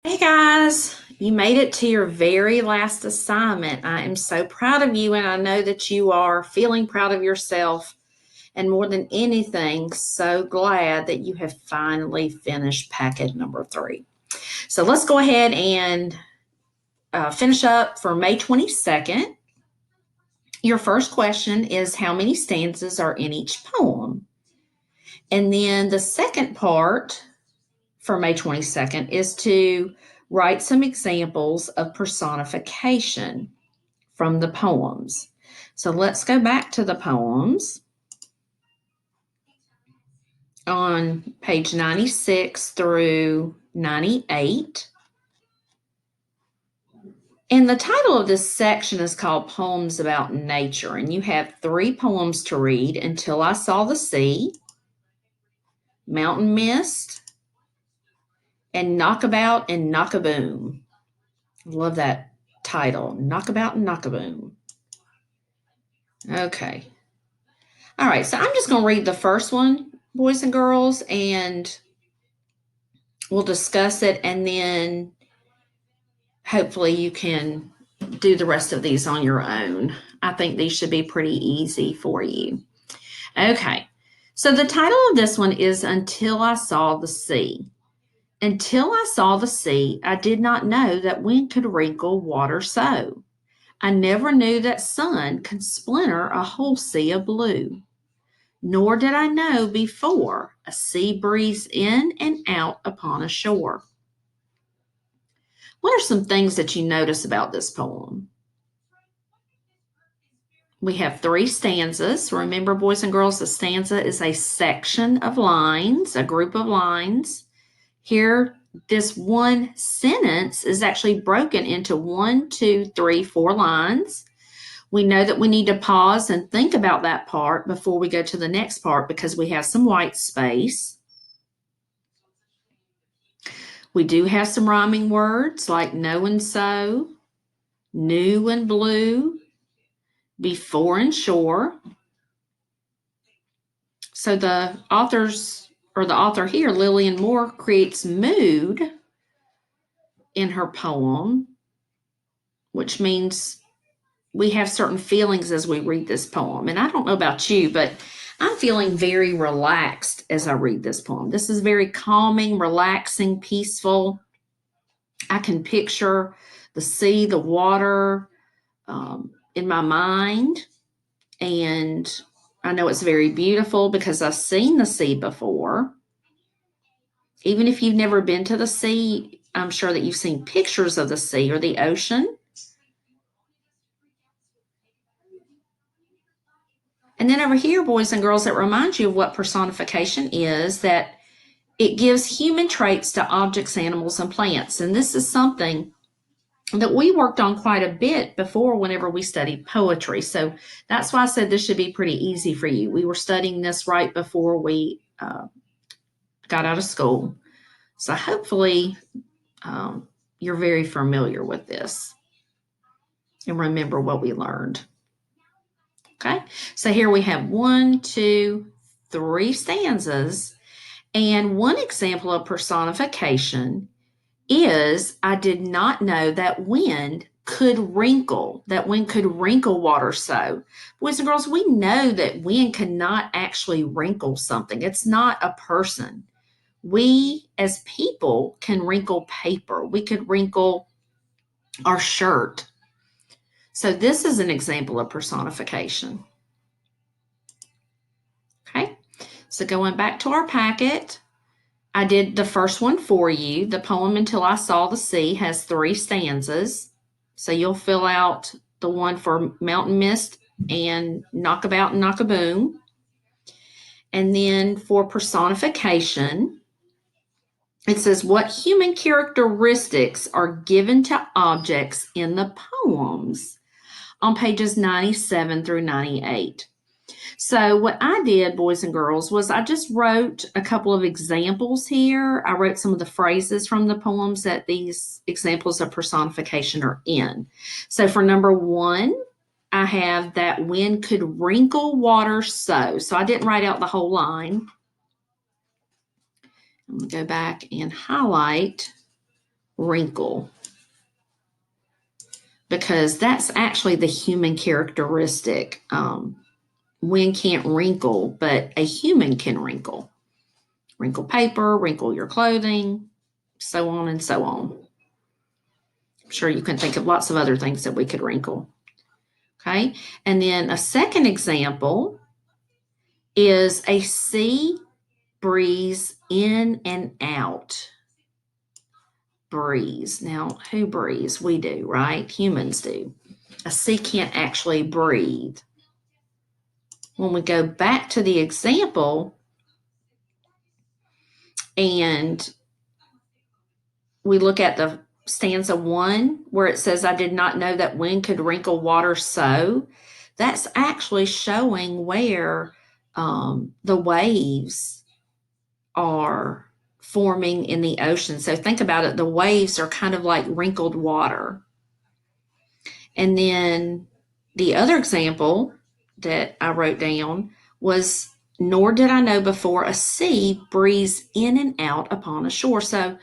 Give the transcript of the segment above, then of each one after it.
Hey guys, you made it to your very last assignment. I am so proud of you, and I know that you are feeling proud of yourself. And more than anything, so glad that you have finally finished packet number 3. So let's go ahead and finish up for May 22nd. Your first question is how many stanzas are in each poem? And then the second part for May 22nd is to write some examples of personification from the poems. So let's go back to the poems on page 96 through 98. And the title of this section is called Poems About Nature. And you have 3 poems to read: Until I Saw the Sea, Mountain Mist, and Knockabout and Knockaboom. Love that title, Knockabout and Knockaboom. Okay. All right, so I'm just going to read the first one, boys and girls, and we'll discuss it, and then hopefully you can do the rest of these on your own. I think these should be pretty easy for you. Okay, so the title of this one is Until I Saw the Sea. Until I saw the sea, I did not know that wind could wrinkle water so. I never knew that sun could splinter a whole sea of blue. Nor did I know before a sea breeze in and out upon a shore. What are some things that you notice about this poem? We have 3 stanzas. Remember, boys and girls, a stanza is a section of lines, a group of lines. Here, this one sentence is actually broken into 1, 2, 3, 4 lines. We know that we need to pause and think about that part before we go to the next part because we have some white space. We do have some rhyming words like know and so, new and blue, before and shore. So the author here, Lillian Moore, creates mood in her poem, which means we have certain feelings as we read this poem. And I don't know about you, but I'm feeling very relaxed as I read this poem. This is very calming, relaxing, peaceful. I can picture the sea, the water in my mind. And I know it's very beautiful because I've seen the sea before. Even if you've never been to the sea, I'm sure that you've seen pictures of the sea or the ocean. And then over here, boys and girls, it reminds you of what personification is, that it gives human traits to objects, animals, and plants. And this is something that we worked on quite a bit before whenever we studied poetry. So that's why I said this should be pretty easy for you. We were studying this right before we got out of school. So hopefully you're very familiar with this and remember what we learned. Okay, so here we have 1, 2, 3 stanzas. And one example of personification is I did not know that wind could wrinkle water so. Boys and girls, we know that wind cannot actually wrinkle something. It's not a person. We as people can wrinkle paper. We could wrinkle our shirt. So this is an example of personification. Okay, so going back to our packet, I did the first one for you. The poem Until I Saw the Sea has 3 stanzas. So you'll fill out the one for Mountain Mist and Knockabout and Knockaboom. And then for personification, it says what human characteristics are given to objects in the poems on pages 97 through 98. So what I did, boys and girls, was I just wrote a couple of examples here. I wrote some of the phrases from the poems that these examples of personification are in. So for number 1, I have that wind could wrinkle water so. So I didn't write out the whole line. I'm going to go back and highlight wrinkle, because that's actually the human characteristic. Wind can't wrinkle, but a human can wrinkle. Wrinkle paper, wrinkle your clothing, so on and so on. I'm sure you can think of lots of other things that we could wrinkle. Okay, and then a second example is a sea breeze in and out. Breeze. Now, who breathes? We do, right? Humans do. A sea can't actually breathe. When we go back to the example and we look at the stanza 1 where it says, I did not know that wind could wrinkle water so, that's actually showing where the waves are forming in the ocean. So think about it. The waves are kind of like wrinkled water. And then the other example that I wrote down was, nor did I know before a sea breathes in and out upon a shore. So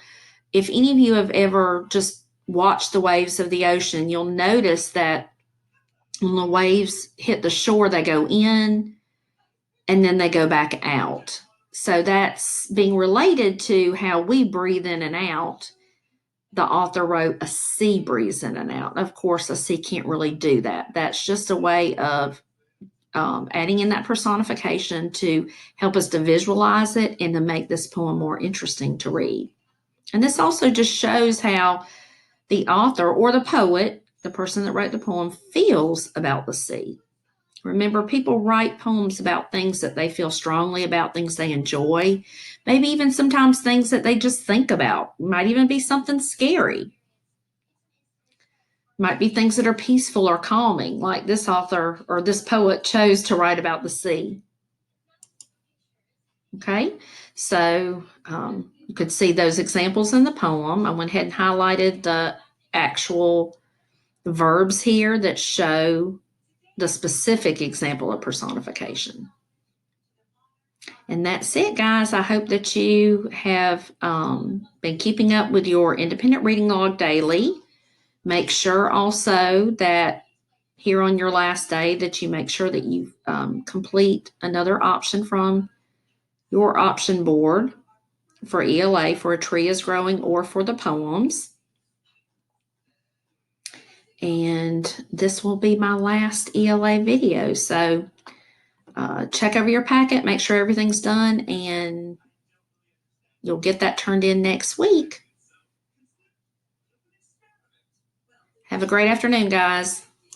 if any of you have ever just watched the waves of the ocean, you'll notice that when the waves hit the shore, they go in and then they go back out. So that's being related to how we breathe in and out. The author wrote a sea breathes in and out. Of course, a sea can't really do that. That's just a way of adding in that personification to help us to visualize it and to make this poem more interesting to read. And this also just shows how the author or the poet, the person that wrote the poem, feels about the sea. Remember, people write poems about things that they feel strongly about, things they enjoy, maybe even sometimes things that they just think about. It might even be something scary. It might be things that are peaceful or calming, like this author or this poet chose to write about the sea. Okay, so you could see those examples in the poem. I went ahead and highlighted the actual verbs here that show the specific example of personification. And that's it, guys. I hope that you have been keeping up with your independent reading log daily. Make sure also that here on your last day that you make sure that you complete another option from your option board for ELA for A Tree is Growing or for the poems. And this will be my last ELA video. So check over your packet, make sure everything's done, and you'll get that turned in next week. Have a great afternoon, guys.